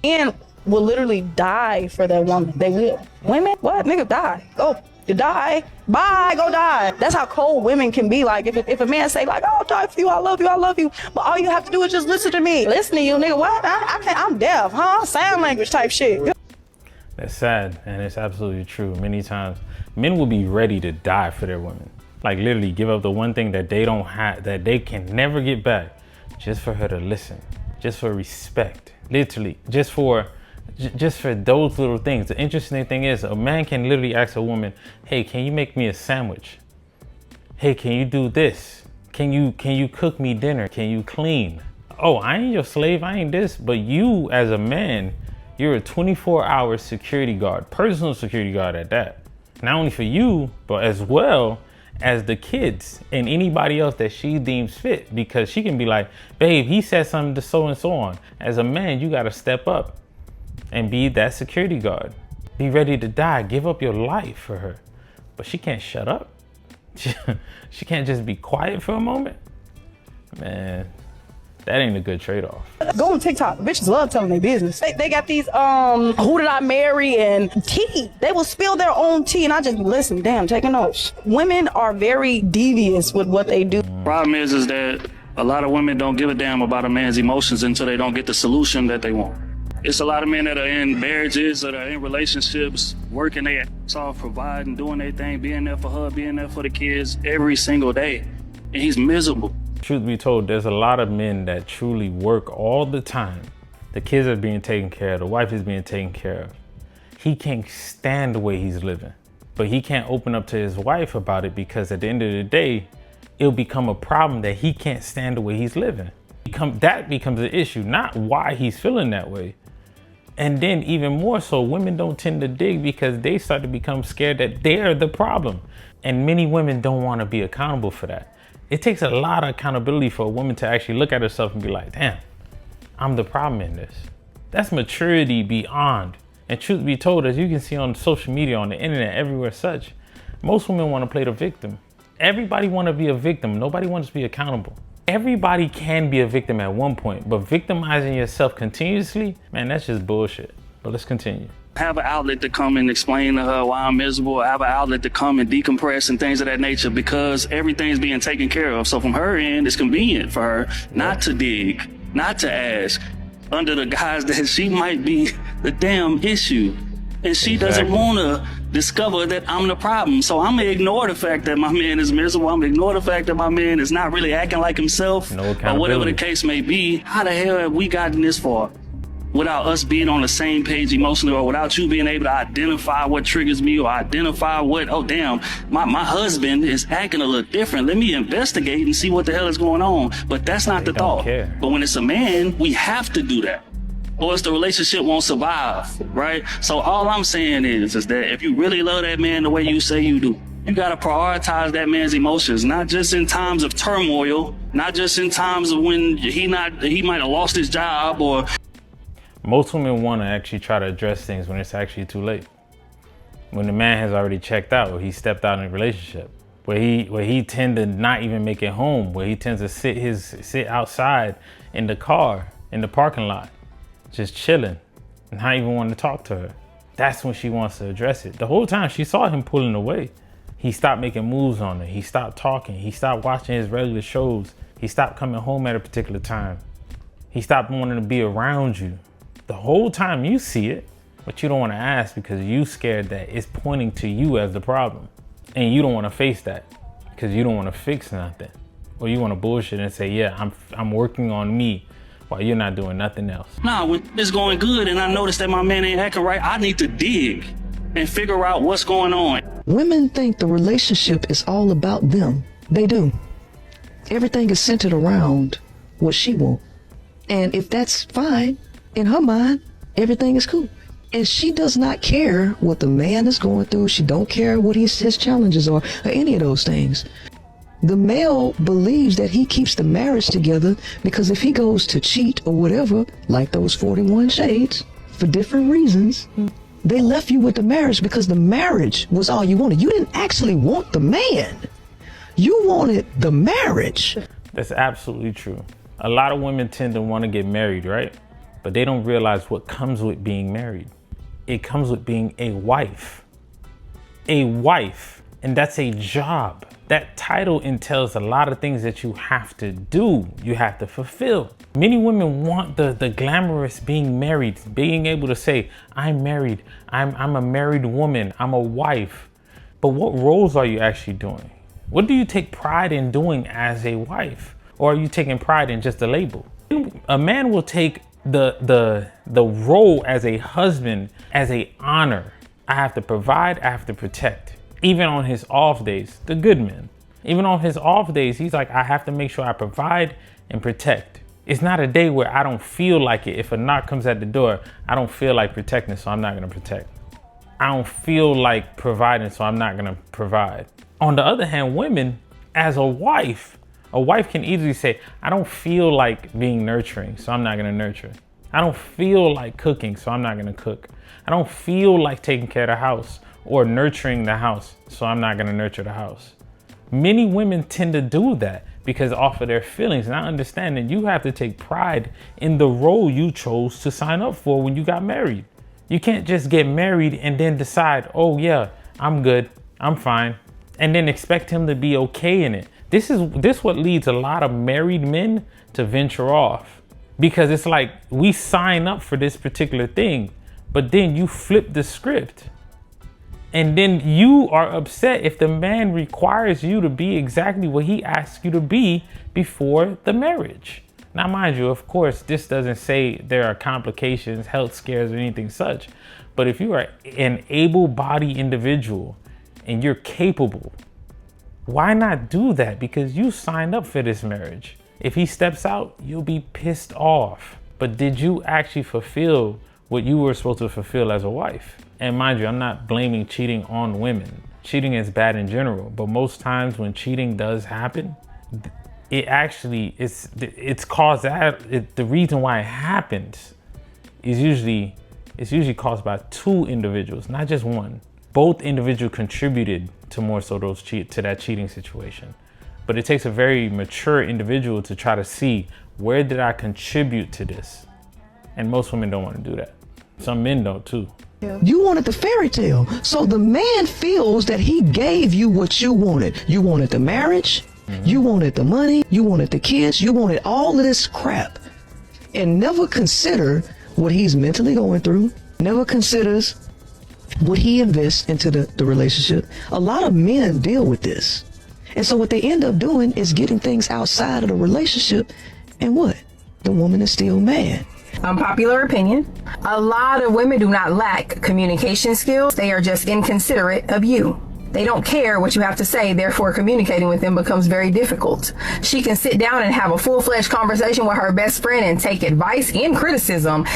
And will literally die for that woman. They will. Women, what? Nigga, die. Go. You die. Bye. Go die. That's how cold women can be. Like, if a man say, like, oh, I'll die for you, I love you, I love you. But all you have to do is just listen to me. Listen to you, nigga. What? I can't, I'm deaf, huh? Sign language type shit. That's sad, and it's absolutely true. Many times, men will be ready to die for their women. Like, literally give up the one thing that they don't have, that they can never get back, just for her to listen, just for respect, literally, just for those little things. The interesting thing is, a man can literally ask a woman, hey, can you make me a sandwich? Hey, can you do this? Can you cook me dinner? Can you clean? Oh, I ain't your slave, I ain't this. But you, as a man, you're a 24-hour security guard, personal security guard at that. Not only for you, but as well as the kids and anybody else that she deems fit, because she can be like, babe, he said something to so and so on. As a man, you gotta step up and be that security guard. Be ready to die, give up your life for her. But she can't shut up. She can't just be quiet for a moment. Man, that ain't a good trade-off. Go on TikTok. Bitches love telling their business. They got these, who did I marry and tea. They will spill their own tea and I just listen, damn, taking notes. Women are very devious with what they do. Problem is that a lot of women don't give a damn about a man's emotions until they don't get the solution that they want. It's a lot of men that are in marriages, that are in relationships, working their ass off, providing, doing their thing, being there for her, being there for the kids every single day. And he's miserable. Truth be told, there's a lot of men that truly work all the time. The kids are being taken care of, the wife is being taken care of. He can't stand the way he's living, but he can't open up to his wife about it because at the end of the day, it'll become a problem that he can't stand the way he's living. That becomes an issue, not why he's feeling that way. And then even more so, women don't tend to dig because they start to become scared that they're the problem. And many women don't want to be accountable for that. It takes a lot of accountability for a woman to actually look at herself and be like, damn, I'm the problem in this. That's maturity beyond. And truth be told, as you can see on social media, on the internet, everywhere such, most women want to play the victim. Everybody want to be a victim. Nobody wants to be accountable. Everybody can be a victim at one point, but victimizing yourself continuously, man, that's just bullshit. But let's continue. Have an outlet to come and explain to her why I'm miserable. Have an outlet to come and decompress and things of that nature because everything's being taken care of. So from her end, it's convenient for her not to dig, not to ask under the guise that she might be the damn issue. And she doesn't want to discover that I'm the problem. So I'm going to ignore the fact that my man is miserable. I'm going to ignore the fact that my man is not really acting like himself. No or accountability. whatever the case may be. How the hell have we gotten this far without us being on the same page emotionally, or without you being able to identify what triggers me, or identify what, oh damn, my husband is acting a little different. Let me investigate and see what the hell is going on. But that's not the thought. Care. But when it's a man, we have to do that, or else the relationship won't survive, right? So all I'm saying is that if you really love that man the way you say you do, you gotta prioritize that man's emotions, not just in times of turmoil, not just in times of when he might have lost his job. Or most women want to actually try to address things when it's actually too late. When the man has already checked out, or he stepped out in a relationship, where he tend to not even make it home, where he tends to sit outside in the car, in the parking lot, just chilling, and not even wanting to talk to her. That's when she wants to address it. The whole time she saw him pulling away, he stopped making moves on her. He stopped talking. He stopped watching his regular shows. He stopped coming home at a particular time. He stopped wanting to be around you. The whole time you see it, but you don't want to ask because you scared that it's pointing to you as the problem. And you don't want to face that because you don't want to fix nothing. Or you want to bullshit and say, yeah, I'm working on me, while you're not doing nothing else. nah, when it's going good and I notice that my man ain't acting right, I need to dig and figure out what's going on. Women think the relationship is all about them. They do. Everything is centered around what she wants. And if that's fine, in her mind, everything is cool. And she does not care what the man is going through. She don't care what his challenges are, or any of those things. The male believes that he keeps the marriage together because if he goes to cheat or whatever, like those 41 shades, for different reasons, they left you with the marriage because the marriage was all you wanted. You didn't actually want the man. You wanted the marriage. That's absolutely true. A lot of women tend to want to get married, right? but they don't realize what comes with being married. It comes with being a wife. A wife, and that's a job. That title entails a lot of things that you have to do, you have to fulfill. Many women want the glamorous being married, being able to say, I'm married, I'm a married woman, I'm a wife. But what roles are you actually doing? What do you take pride in doing as a wife? Or are you taking pride in just the label? A man will take the role as a husband as a honor. I have to provide, I have to protect. Even on his off days, the good man, even on his off days, he's like, I have to make sure I provide and protect. It's not a day where I don't feel like it. If a knock comes at the door, I don't feel like protecting, so I'm not gonna protect. I don't feel like providing, so I'm not gonna provide. On the other hand, women, as a wife can easily say, I don't feel like being nurturing, so I'm not gonna nurture. I don't feel like cooking, so I'm not gonna cook. I don't feel like taking care of the house or nurturing the house, so I'm not gonna nurture the house. Many women tend to do that because off of their feelings, not understanding you have to take pride in the role you chose to sign up for when you got married. You can't just get married and then decide, oh yeah, I'm good, I'm fine, and then expect him to be okay in it. This what leads a lot of married men to venture off, because it's like we sign up for this particular thing, but then you flip the script. And then you are upset if the man requires you to be exactly what he asked you to be before the marriage. Now, mind you, of course, this doesn't say there are complications, health scares, or anything such. But if you are an able-bodied individual and you're capable, why not do that? Because you signed up for this marriage. If he steps out, you'll be pissed off. But did you actually fulfill what you were supposed to fulfill as a wife? And mind you, I'm not blaming cheating on women. Cheating is bad in general, but most times when cheating does happen, it actually it's caused that the reason why it happens is usually caused by two individuals, not just one. Both individuals contributed to more so to that cheating situation. But it takes a very mature individual to try to see, where did I contribute to this? And most women don't want to do that. Some men don't too. You wanted the fairy tale. So the man feels that he gave you what you wanted. You wanted the marriage, you wanted the money, you wanted the kids, you wanted all of this crap. And never consider what he's mentally going through, never considers what he invests into the relationship. A lot of men deal with this. And so what they end up doing is getting things outside of the relationship, and what? The woman is still mad. Unpopular opinion. A lot of women do not lack communication skills. They are just inconsiderate of you. They don't care what you have to say, therefore communicating with them becomes very difficult. She can sit down and have a full-fledged conversation with her best friend and take advice and criticism.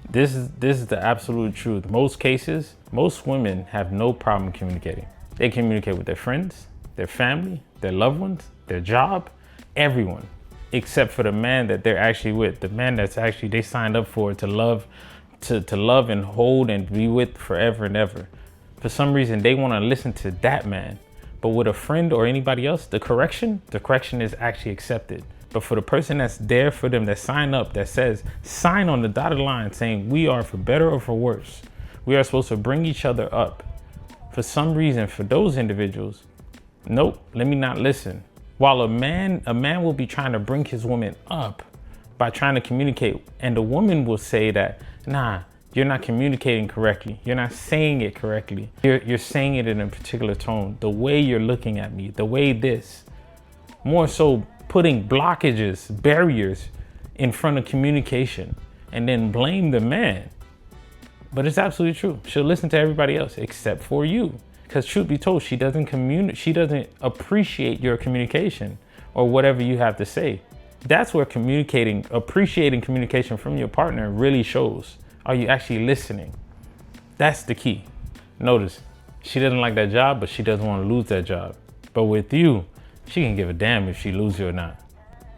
This is the absolute truth. Most cases, most women have no problem communicating. They communicate with their friends, their family, their loved ones, their job, everyone, except for the man that they're actually with, the man that's actually they signed up for to love and hold and be with forever and ever. For some reason, they want to listen to that man. But with a friend or anybody else, the correction is actually accepted. But for the person that's there for them, that sign up, that says, sign on the dotted line saying we are for better or for worse. We are supposed to bring each other up. For some reason, for those individuals, nope, let me not listen. While a man will be trying to bring his woman up by trying to communicate, and the woman will say that, nah, you're not communicating correctly. You're not saying it correctly. You're saying it in a particular tone. The way you're looking at me, the way this. More so putting blockages, barriers in front of communication, and then blame the man. But it's absolutely true. She'll listen to everybody else except for you. Because truth be told, she doesn't appreciate your communication or whatever you have to say. That's where appreciating communication from your partner really shows. Are you actually listening? That's the key. Notice, she doesn't like that job, but she doesn't want to lose that job. But with you, she can give a damn if she loses you or not.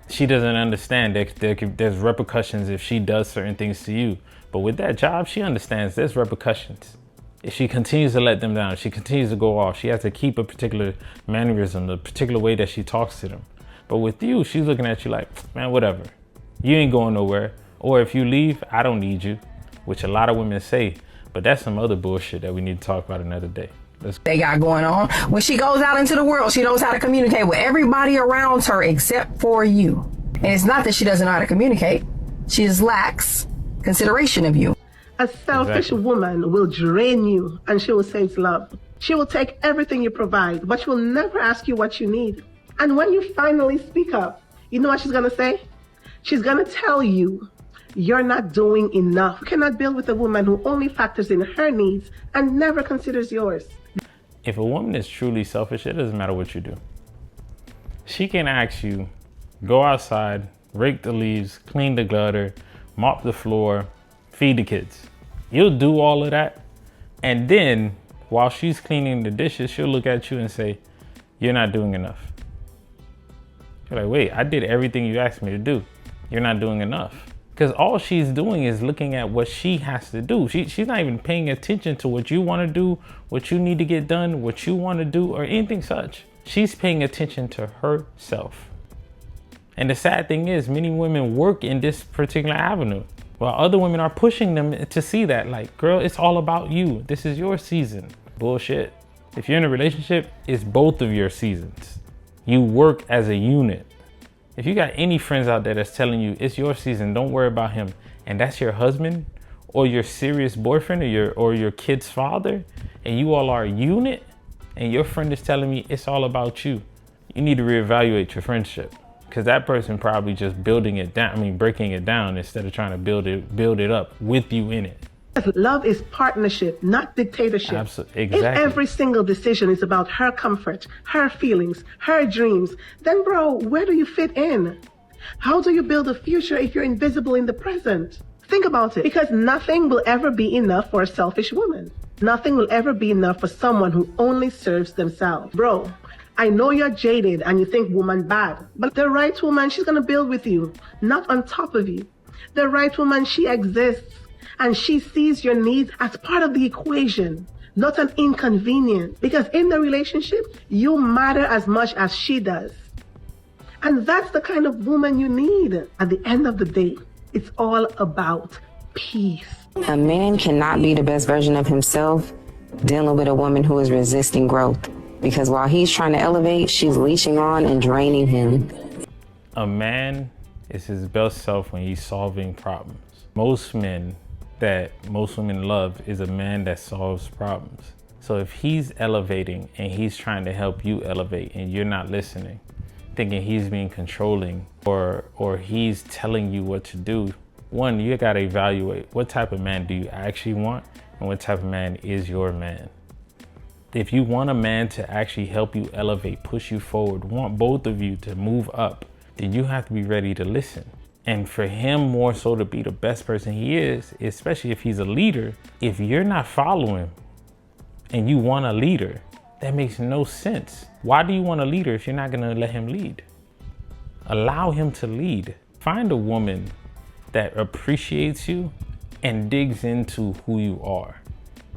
She doesn't understand that there's repercussions if she does certain things to you. But with that job, she understands there's repercussions. If she continues to let them down, if she continues to go off, she has to keep a particular mannerism, the particular way that she talks to them. But with you, she's looking at you like, man, whatever. You ain't going nowhere. Or if you leave, I don't need you, which a lot of women say, but that's some other bullshit that we need to talk about another day. They got going on. When she goes out into the world, she knows how to communicate with everybody around her except for you. And it's not that she doesn't know how to communicate. She just lacks consideration of you. A selfish woman will drain you, and she will say it's love. She will take everything you provide, but she will never ask you what you need. And when you finally speak up, you know what she's going to say? She's going to tell you, you're not doing enough. You cannot build with a woman who only factors in her needs and never considers yours. If a woman is truly selfish, it doesn't matter what you do. She can ask you, go outside, rake the leaves, clean the gutter, mop the floor, feed the kids. You'll do all of that. And then while she's cleaning the dishes, she'll look at you and say, you're not doing enough. You're like, wait, I did everything you asked me to do. You're not doing enough. Because all she's doing is looking at what she has to do. She's not even paying attention to what you want to do, what you need to get done, what you want to do, or anything such. She's paying attention to herself. And the sad thing is, many women work in this particular avenue, while other women are pushing them to see that, like, girl, it's all about you. This is your season. Bullshit. If you're in a relationship, it's both of your seasons. You work as a unit. If you got any friends out there that's telling you it's your season, don't worry about him, and that's your husband or your serious boyfriend or your kid's father, and you all are a unit, and your friend is telling me it's all about you, you need to reevaluate your friendship, because that person probably just breaking it down instead of trying to build it up with you in it. Love is partnership, not dictatorship. Absolutely. Exactly. If every single decision is about her comfort, her feelings, her dreams, then bro, where do you fit in? How do you build a future if you're invisible in the present? Think about it, because nothing will ever be enough for a selfish woman. Nothing will ever be enough for someone who only serves themselves. Bro, I know you're jaded and you think woman bad, but the right woman, she's gonna build with you, not on top of you. The right woman, she exists. And she sees your needs as part of the equation, not an inconvenience. Because in the relationship, you matter as much as she does. And that's the kind of woman you need. At the end of the day, it's all about peace. A man cannot be the best version of himself dealing with a woman who is resisting growth. Because while he's trying to elevate, she's leeching on and draining him. A man is his best self when he's solving problems. Most men that most women love is a man that solves problems. So if he's elevating and he's trying to help you elevate and you're not listening, thinking he's being controlling or he's telling you what to do, one, you gotta evaluate what type of man do you actually want and what type of man is your man. If you want a man to actually help you elevate, push you forward, want both of you to move up, then you have to be ready to listen. And for him more so to be the best person he is, especially if he's a leader, if you're not following and you want a leader, that makes no sense. Why do you want a leader if you're not gonna let him lead? Allow him to lead. Find a woman that appreciates you and digs into who you are.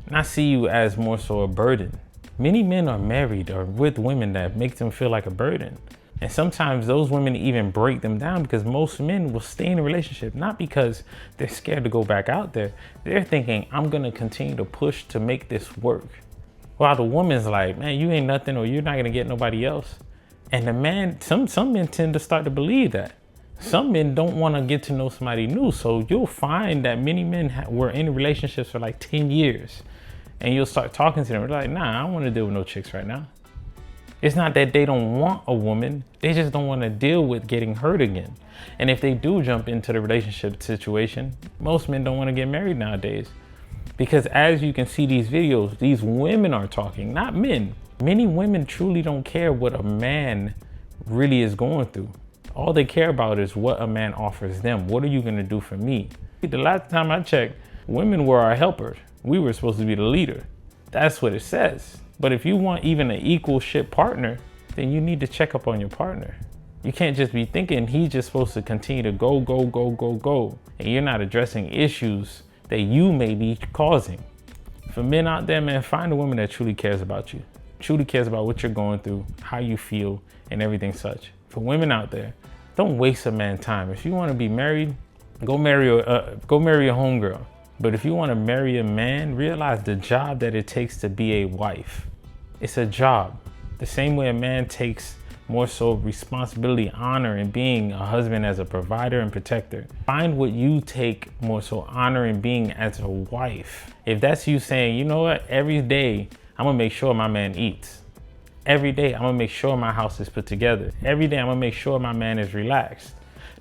Not see you as more so a burden. Many men are married or with women that make them feel like a burden. And sometimes those women even break them down, because most men will stay in a relationship not because they're scared to go back out there. They're thinking, I'm gonna continue to push to make this work. While the woman's like, man, you ain't nothing, or you're not gonna get nobody else. And the man, some men tend to start to believe that. Some men don't wanna get to know somebody new. So you'll find that many men were in relationships for like 10 years. And you'll start talking to them, they're like, nah, I don't wanna deal with no chicks right now. It's not that they don't want a woman, they just don't want to deal with getting hurt again. And if they do jump into the relationship situation, most men don't want to get married nowadays. Because as you can see these videos, these women are talking, not men. Many women truly don't care what a man really is going through. All they care about is what a man offers them. What are you going to do for me? The last time I checked, women were our helpers. We were supposed to be the leader. That's what it says. But if you want even an equal ship partner, then you need to check up on your partner. You can't just be thinking he's just supposed to continue to go, and you're not addressing issues that you may be causing. For men out there, man, find a woman that truly cares about you, truly cares about what you're going through, how you feel, and everything such. For women out there, don't waste a man's time. If you want to be married, Go marry a homegirl. But if you want to marry a man, realize the job that it takes to be a wife. It's a job. The same way a man takes more so responsibility, honor in being a husband as a provider and protector. Find what you take more so honor in being as a wife. If that's you saying, you know what, every day I'm gonna make sure my man eats. Every day I'm gonna make sure my house is put together. Every day I'm gonna make sure my man is relaxed.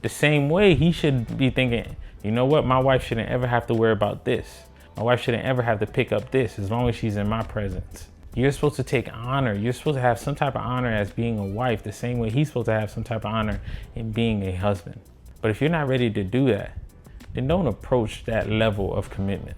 The same way he should be thinking, you know what, my wife shouldn't ever have to worry about this. My wife shouldn't ever have to pick up this as long as she's in my presence. You're supposed to take honor. You're supposed to have some type of honor as being a wife, the same way he's supposed to have some type of honor in being a husband. But if you're not ready to do that, then don't approach that level of commitment.